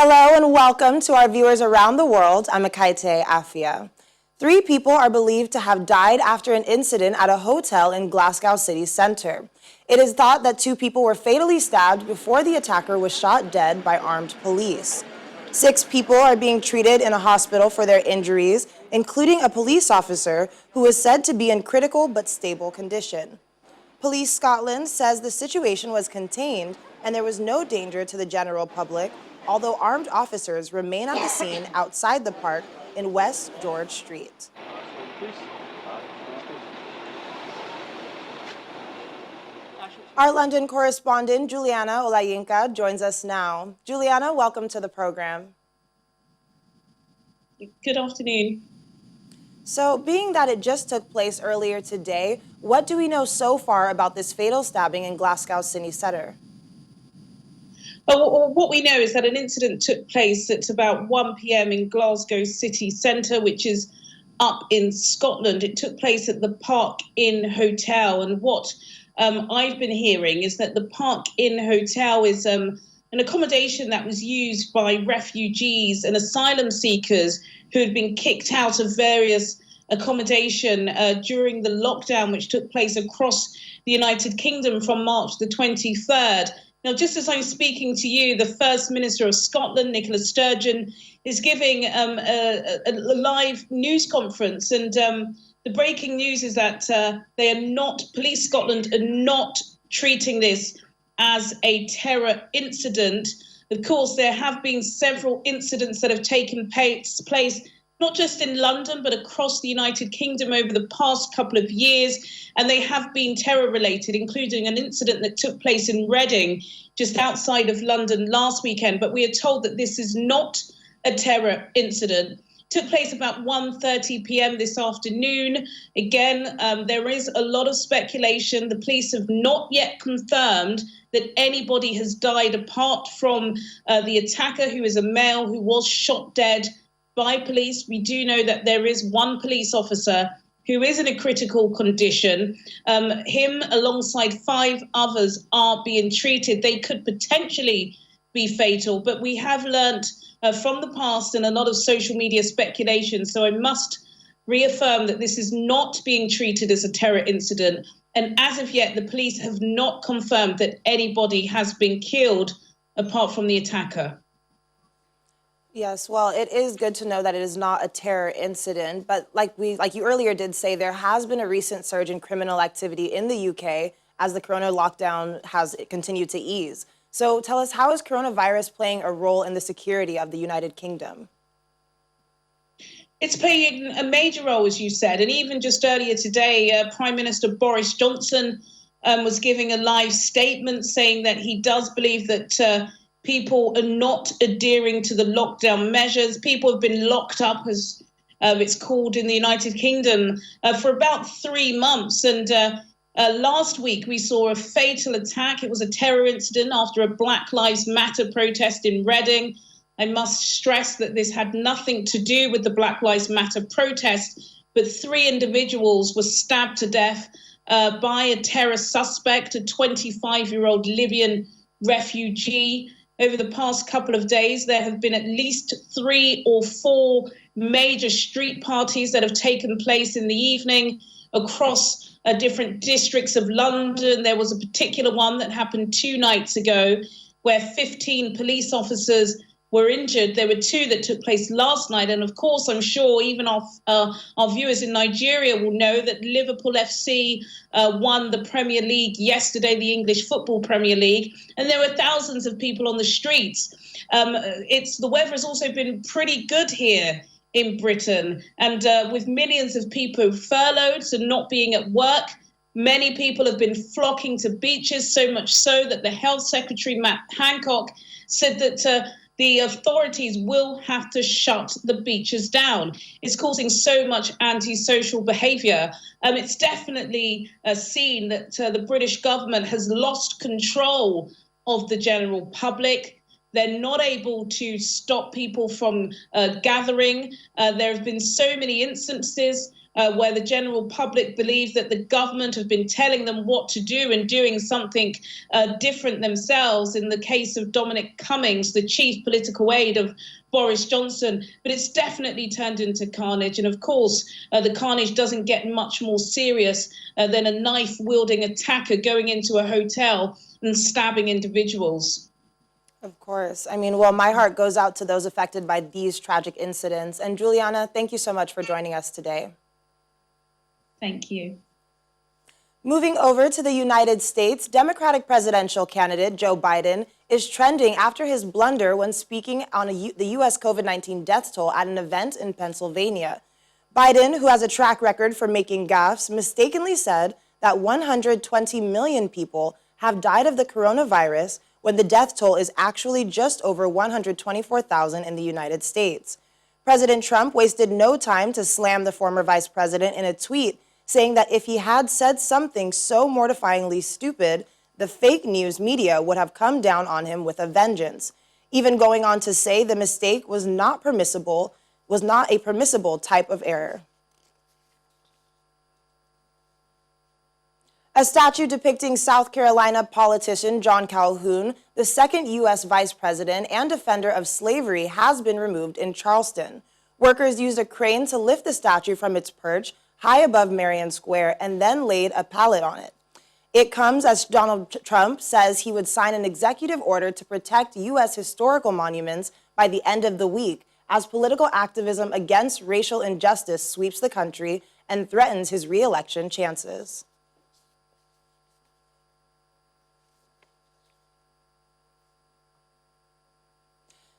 Hello and welcome to our viewers around the world. I'm Akaite Afia. 3 people are believed to have died after an incident at a hotel in Glasgow city centre. It is thought that 2 people were fatally stabbed before the attacker was shot dead by armed police. 6 people are being treated in a hospital for their injuries, including a police officer who is said to be in critical but stable condition. Police Scotland says the situation was contained and there was no danger to the general public, although armed officers remain at the scene outside the park in West George Street. Our London correspondent, Joanna LeBlanc, joins us now. Joanna, welcome to the program. Good afternoon. So, being that it just took place earlier today, what do we know so far about this fatal stabbing in Glasgow city centre? Well, what we know is that an incident took place at about 1 p.m. in Glasgow city centre, which is up in Scotland. It took place at the Park Inn Hotel. And what I've been hearing is that the Park Inn Hotel is an accommodation that was used by refugees and asylum seekers who had been kicked out of various accommodation during the lockdown, which took place across the United Kingdom from March the 23rd. Now, just as I'm speaking to you, the First Minister of Scotland, Nicola Sturgeon, is giving a live news conference. And the breaking news is that Police Scotland are not treating this as a terror incident. Of course, there have been several incidents that have taken place, not just in London, but across the United Kingdom over the past couple of years. And they have been terror-related, including an incident that took place in Reading, just outside of London last weekend. But we are told that this is not a terror incident. It took place about 1:30 p.m. this afternoon. Again, there is a lot of speculation. The police have not yet confirmed that anybody has died apart from the attacker, who is a male who was shot dead by police. We do know that there is one police officer who is in a critical condition. Him alongside 5 others are being treated. They could potentially be fatal, but we have learnt from the past and a lot of social media speculation. So I must reaffirm that this is not being treated as a terror incident. And as of yet, the police have not confirmed that anybody has been killed apart from the attacker. Yes, well, it is good to know that it is not a terror incident, but like you earlier did say, there has been a recent surge in criminal activity in the UK as the corona lockdown has continued to ease. So tell us, how is coronavirus playing a role in the security of the United Kingdom? It's playing a major role, as you said, and even just earlier today, Prime Minister Boris Johnson was giving a live statement saying that he does believe that people are not adhering to the lockdown measures. People have been locked up, as it's called in the United Kingdom, for about 3 months. And last week we saw a fatal attack. It was a terror incident after a Black Lives Matter protest in Reading. I must stress that this had nothing to do with the Black Lives Matter protest, but 3 individuals were stabbed to death by a terror suspect, a 25-year-old Libyan refugee. Over the past couple of days, there have been at least 3 or 4 major street parties that have taken place in the evening across different districts of London. There was a particular one that happened 2 nights ago where 15 police officers were injured. There were 2 that took place last night. And of course, I'm sure even our viewers in Nigeria will know that Liverpool FC won the Premier League yesterday, the English Football Premier League. And there were thousands of people on the streets. The weather has also been pretty good here in Britain. And with millions of people furloughed and not being at work, many people have been flocking to beaches, so much so that the Health Secretary, Matt Hancock, said that the authorities will have to shut the beaches down. It's causing so much antisocial behaviour. It's definitely seen that the British government has lost control of the general public. They're not able to stop people from gathering. There have been so many instances where the general public believes that the government have been telling them what to do and doing something different themselves. In the case of Dominic Cummings, the chief political aide of Boris Johnson, but it's definitely turned into carnage. And of course, the carnage doesn't get much more serious than a knife-wielding attacker going into a hotel and stabbing individuals. Of course. I mean, well, my heart goes out to those affected by these tragic incidents. And Juliana, thank you so much for joining us today. Thank you. Moving over to the United States, Democratic presidential candidate Joe Biden is trending after his blunder when speaking on the U.S. COVID-19 death toll at an event in Pennsylvania. Biden, who has a track record for making gaffes, mistakenly said that 120 million people have died of the coronavirus when the death toll is actually just over 124,000 in the United States. President Trump wasted no time to slam the former vice president in a tweet, saying that if he had said something so mortifyingly stupid, the fake news media would have come down on him with a vengeance, even going on to say the mistake was not a permissible type of error. A statue depicting South Carolina politician John Calhoun, the second U.S. vice president and defender of slavery, has been removed in Charleston. Workers used a crane to lift the statue from its perch high above Marion Square and then laid a pallet on it. It comes as Donald Trump says he would sign an executive order to protect U.S. historical monuments by the end of the week, as political activism against racial injustice sweeps the country and threatens his re-election chances.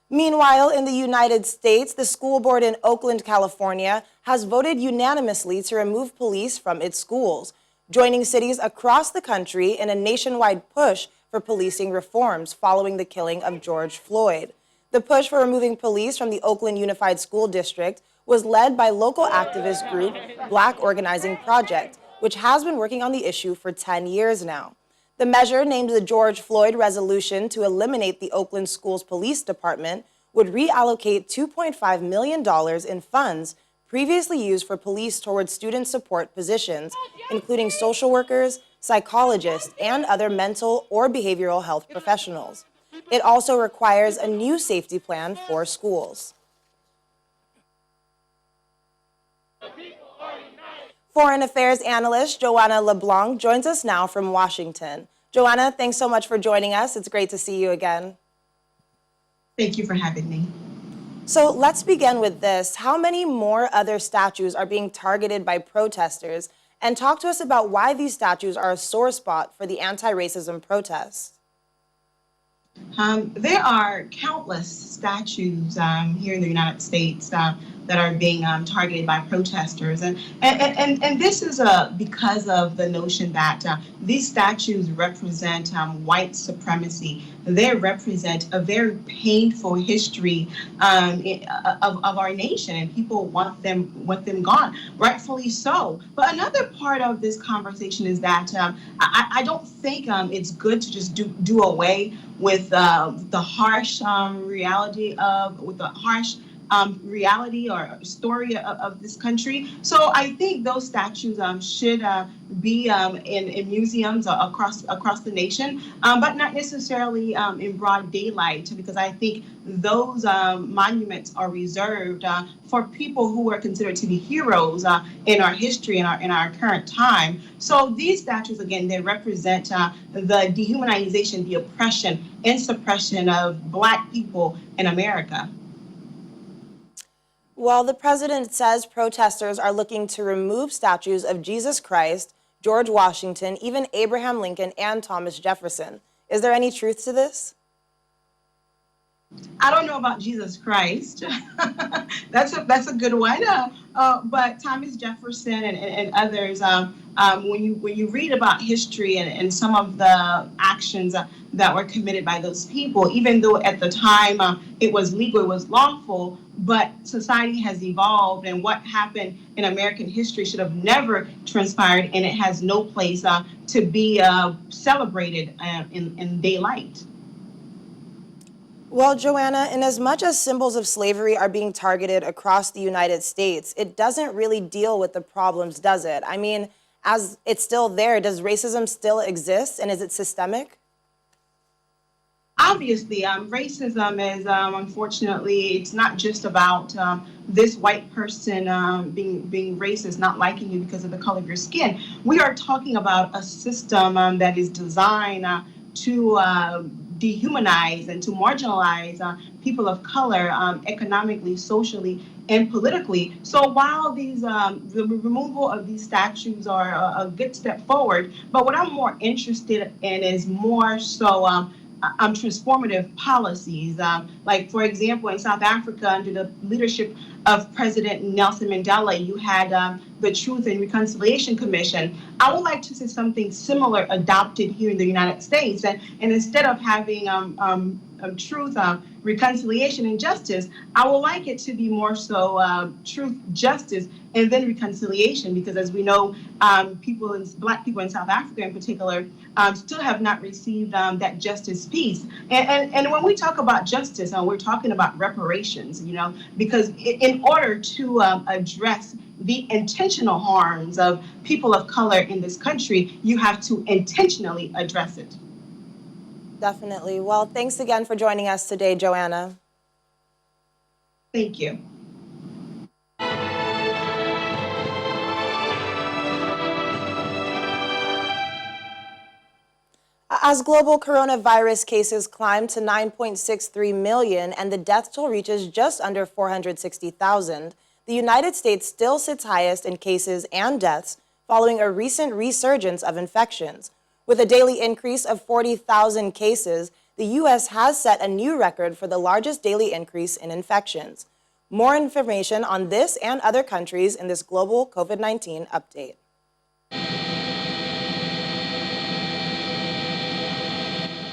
Meanwhile, in the United States, the school board in Oakland, California, has voted unanimously to remove police from its schools, joining cities across the country in a nationwide push for policing reforms following the killing of George Floyd. The push for removing police from the Oakland Unified School District was led by local activist group Black Organizing Project, which has been working on the issue for 10 years now. The measure, named the George Floyd Resolution to eliminate the Oakland Schools Police Department, would reallocate $2.5 million in funds previously used for police towards student support positions, including social workers, psychologists, and other mental or behavioral health professionals. It also requires a new safety plan for schools. Foreign affairs analyst Joanna LeBlanc joins us now from Washington. Joanna, thanks so much for joining us. It's great to see you again. Thank you for having me. So let's begin with this. How many more other statues are being targeted by protesters? And talk to us about why these statues are a sore spot for the anti-racism protests. There are countless statues here in the United States that are being targeted by protesters. And this is because of the notion that these statues represent white supremacy. They represent a very painful history of our nation, and people want them gone, rightfully so. But another part of this conversation is that I don't think it's good to just do away with the harsh reality or story of this country. So I think those statues should be in museums across the nation, but not necessarily in broad daylight, because I think those monuments are reserved for people who are considered to be heroes in our history, in our current time. So these statues, again, they represent the dehumanization, the oppression and suppression of Black people in America. Well, the president says protesters are looking to remove statues of Jesus Christ, George Washington, even Abraham Lincoln, and Thomas Jefferson. Is there any truth to this? I don't know about Jesus Christ. That's a good one. But Thomas Jefferson and others, when you read about history and some of the actions that were committed by those people, even though at the time it was legal, it was lawful, but society has evolved, and what happened in American history should have never transpired, and it has no place to be celebrated in daylight. Well, Joanna, in as much as symbols of slavery are being targeted across the United States, it doesn't really deal with the problems, does it? I mean, as it's still there, does racism still exist and is it systemic? Obviously, racism is unfortunately it's not just about this white person being racist, not liking you because of the color of your skin. We are talking about a system that is designed to dehumanize and to marginalize people of color economically, socially, and politically. So while the removal of these statues are a good step forward, but what I'm more interested in is more so transformative policies. Like, for example, in South Africa, under the leadership of President Nelson Mandela, you had the Truth and Reconciliation Commission. I would like to see something similar adopted here in the United States. And instead of having truth, reconciliation, and justice, I would like it to be more so truth, justice, and then reconciliation, because as we know, Black people in South Africa in particular, still have not received that justice piece. And when we talk about justice, we're talking about reparations, because in order to address the intentional harms of people of color in this country, you have to intentionally address it. Definitely. Well, thanks again for joining us today, Joanna. Thank you. As global coronavirus cases climb to 9.63 million and the death toll reaches just under 460,000, the United States still sits highest in cases and deaths following a recent resurgence of infections. With a daily increase of 40,000 cases, the U.S. has set a new record for the largest daily increase in infections. More information on this and other countries in this global COVID-19 update.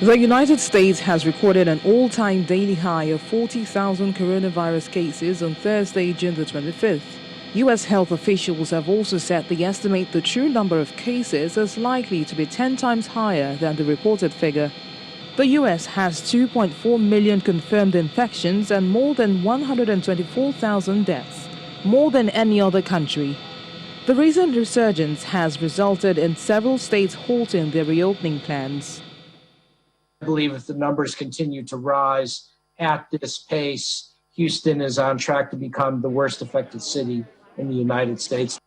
The United States has recorded an all-time daily high of 40,000 coronavirus cases on Thursday, June the 25th. U.S. health officials have also said they estimate the true number of cases is likely to be 10 times higher than the reported figure. The U.S. has 2.4 million confirmed infections and more than 124,000 deaths, more than any other country. The recent resurgence has resulted in several states halting their reopening plans. I believe if the numbers continue to rise at this pace, Houston is on track to become the worst affected city in the United States.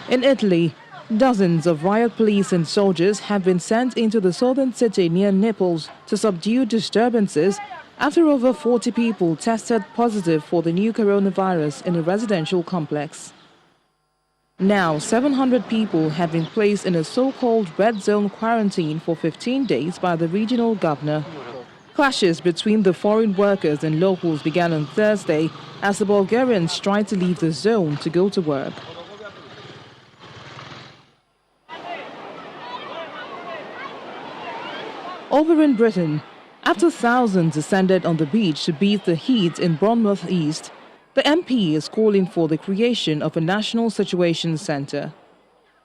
In Italy, dozens of riot police and soldiers have been sent into the southern city near Naples to subdue disturbances after over 40 people tested positive for the new coronavirus in a residential complex. Now, 700 people have been placed in a so-called red zone quarantine for 15 days by the regional governor. Clashes between the foreign workers and locals began on Thursday as the Bulgarians tried to leave the zone to go to work. Over in Britain, after thousands descended on the beach to beat the heat in Bournemouth East, the MP is calling for the creation of a National Situation Centre.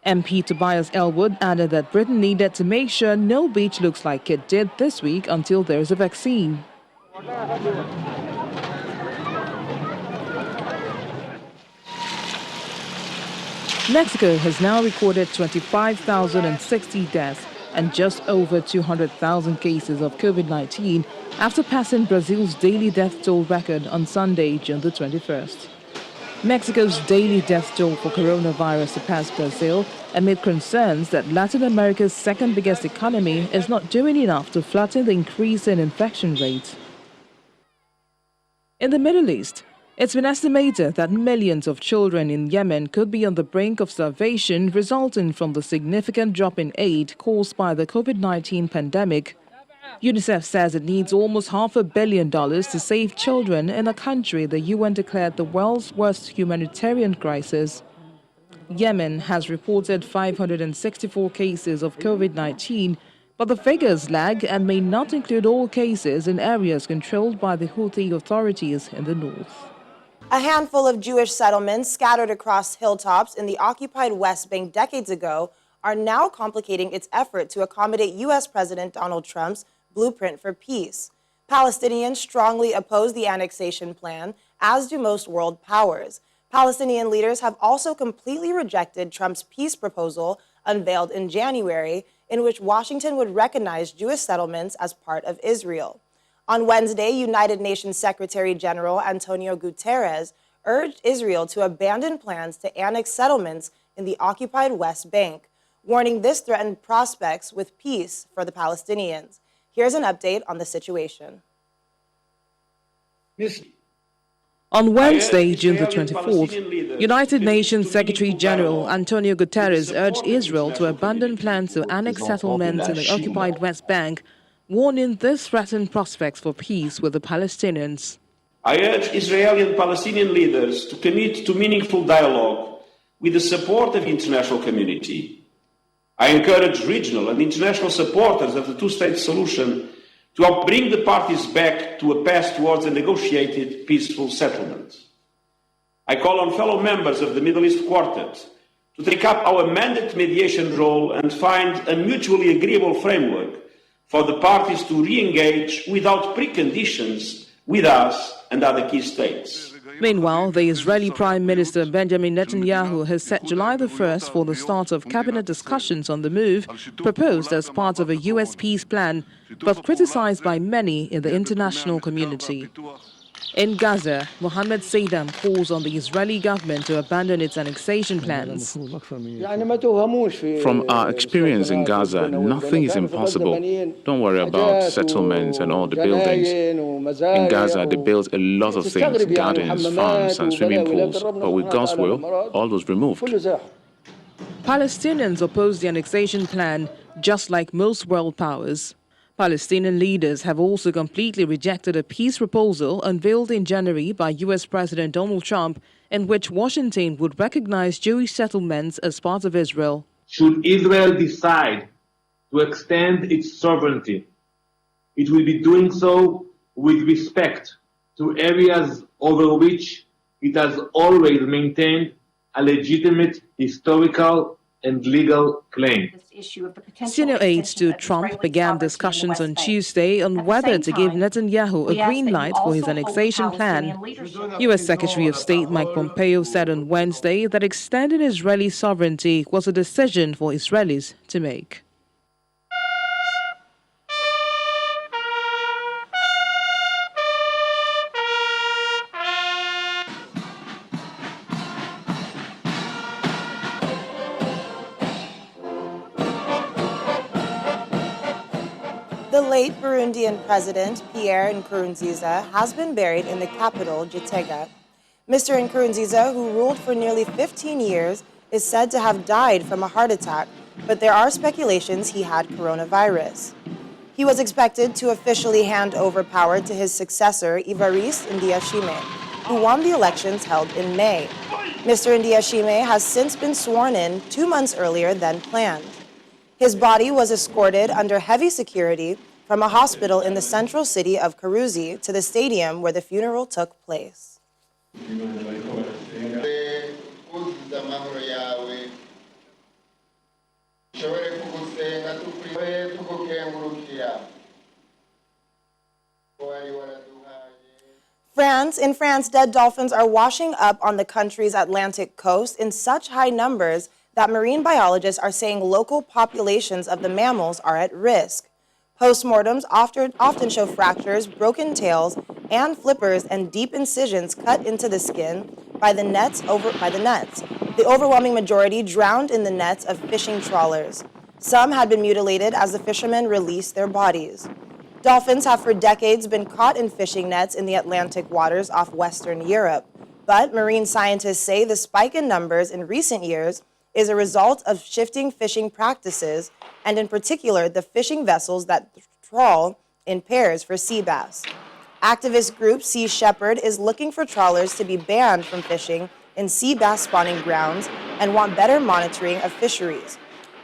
MP Tobias Elwood added that Britain needed to make sure no beach looks like it did this week until there is a vaccine. Mexico has now recorded 25,060 deaths and just over 200,000 cases of COVID-19 after passing Brazil's daily death toll record on Sunday, June the 21st. Mexico's daily death toll for coronavirus surpassed Brazil amid concerns that Latin America's second biggest economy is not doing enough to flatten the increase in infection rate. In the Middle East, it's been estimated that millions of children in Yemen could be on the brink of starvation resulting from the significant drop in aid caused by the COVID-19 pandemic. UNICEF says it needs almost $500 million to save children in a country the UN declared the world's worst humanitarian crisis. Yemen has reported 564 cases of COVID-19, but the figures lag and may not include all cases in areas controlled by the Houthi authorities in the north. A handful of Jewish settlements scattered across hilltops in the occupied West Bank decades ago are now complicating its effort to accommodate U.S. President Donald Trump's blueprint for peace. Palestinians strongly oppose the annexation plan, as do most world powers. Palestinian leaders have also completely rejected Trump's peace proposal unveiled in January, in which Washington would recognize Jewish settlements as part of Israel. On Wednesday, United Nations Secretary General Antonio Guterres urged Israel to abandon plans to annex settlements in the occupied West Bank, warning this threatened prospects with peace for the Palestinians. Here's an update on the situation. On Wednesday, June the 24th, United Nations Secretary General Antonio Guterres urged Israel to abandon plans to annex settlements in the occupied West Bank, warning this threatened prospects for peace with the Palestinians. I urge Israeli and Palestinian leaders to commit to meaningful dialogue with the support of the international community. I encourage regional and international supporters of the two-state solution to help bring the parties back to a path towards a negotiated, peaceful settlement. I call on fellow members of the Middle East Quartet to take up our mandate mediation role and find a mutually agreeable framework for the parties to re-engage without preconditions with us and other key states. Meanwhile, the Israeli Prime Minister Benjamin Netanyahu has set July the 1st for the start of cabinet discussions on the move, proposed as part of a U.S. peace plan, but criticized by many in the international community. In Gaza, Mohammed Saddam calls on the Israeli government to abandon its annexation plans. From our experience in Gaza, nothing is impossible. Don't worry about settlements and all the buildings. In Gaza, they built a lot of things, gardens, farms, and swimming pools. But with God's will, all was removed. Palestinians oppose the annexation plan, just like most world powers. Palestinian leaders have also completely rejected a peace proposal unveiled in January by U.S. President Donald Trump, in which Washington would recognize Jewish settlements as part of Israel. Should Israel decide to extend its sovereignty, it will be doing so with respect to areas over which it has always maintained a legitimate historical and legal claim. Senior aides to Trump began discussions on Tuesday on whether to give Netanyahu a green light for his annexation plan. U.S. Secretary of State Mike Pompeo said on Wednesday that extending Israeli sovereignty was a decision for Israelis to make. The late Burundian president, Pierre Nkurunziza, has been buried in the capital, Gitega. Mr. Nkurunziza, who ruled for nearly 15 years, is said to have died from a heart attack, but there are speculations he had coronavirus. He was expected to officially hand over power to his successor, Evariste Ndiyishimiye, who won the elections held in May. Mr. Ndiyishimiye has since been sworn in 2 months earlier than planned. His body was escorted under heavy security from a hospital in the central city of Karuzi to the stadium where the funeral took place. In France, dead dolphins are washing up on the country's Atlantic coast in such high numbers that marine biologists are saying local populations of the mammals are at risk. Postmortems often show fractures, broken tails, and flippers and deep incisions cut into the skin by the nets. The overwhelming majority drowned in the nets of fishing trawlers. Some had been mutilated as the fishermen released their bodies. Dolphins have for decades been caught in fishing nets in the Atlantic waters off Western Europe, but marine scientists say the spike in numbers in recent years is a result of shifting fishing practices, and in particular, the fishing vessels that trawl in pairs for sea bass. Activist group Sea Shepherd is looking for trawlers to be banned from fishing in sea bass spawning grounds and want better monitoring of fisheries.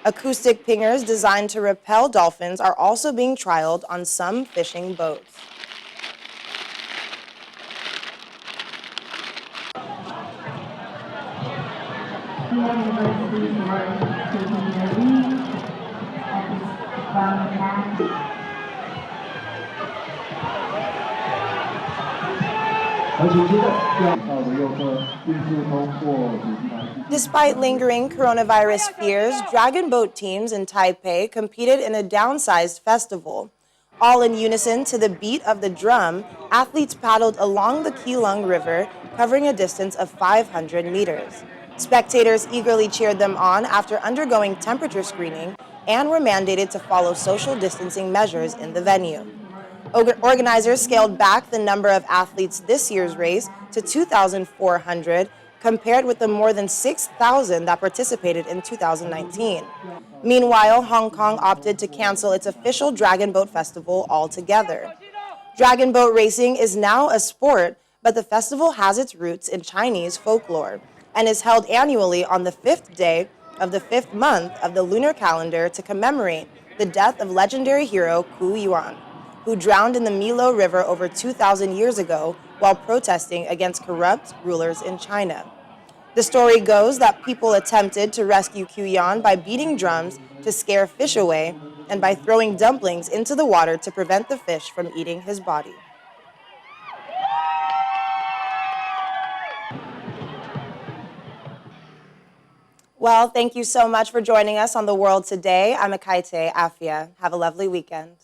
Acoustic pingers designed to repel dolphins are also being trialed on some fishing boats. University. 「Despite lingering coronavirus fears, dragon boat teams in Taipei competed in a downsized festival. All in unison to the beat of the drum, athletes paddled along the Keelung River, covering a distance of 500 meters. Spectators eagerly cheered them on after undergoing temperature screening and were mandated to follow social distancing measures in the venue. Organizers scaled back the number of athletes this year's race to 2,400, compared with the more than 6,000 that participated in 2019. Meanwhile, Hong Kong opted to cancel its official Dragon Boat Festival altogether. Dragon boat racing is now a sport, but the festival has its roots in Chinese folklore and is held annually on the 5th day of the 5th month of the lunar calendar to commemorate the death of legendary hero Ku Yuan, who drowned in the Milo River over 2,000 years ago while protesting against corrupt rulers in China. The story goes that people attempted to rescue Ku Yuan by beating drums to scare fish away and by throwing dumplings into the water to prevent the fish from eating his body. Well, thank you so much for joining us on The World Today. I'm Akaite Afia. Have a lovely weekend.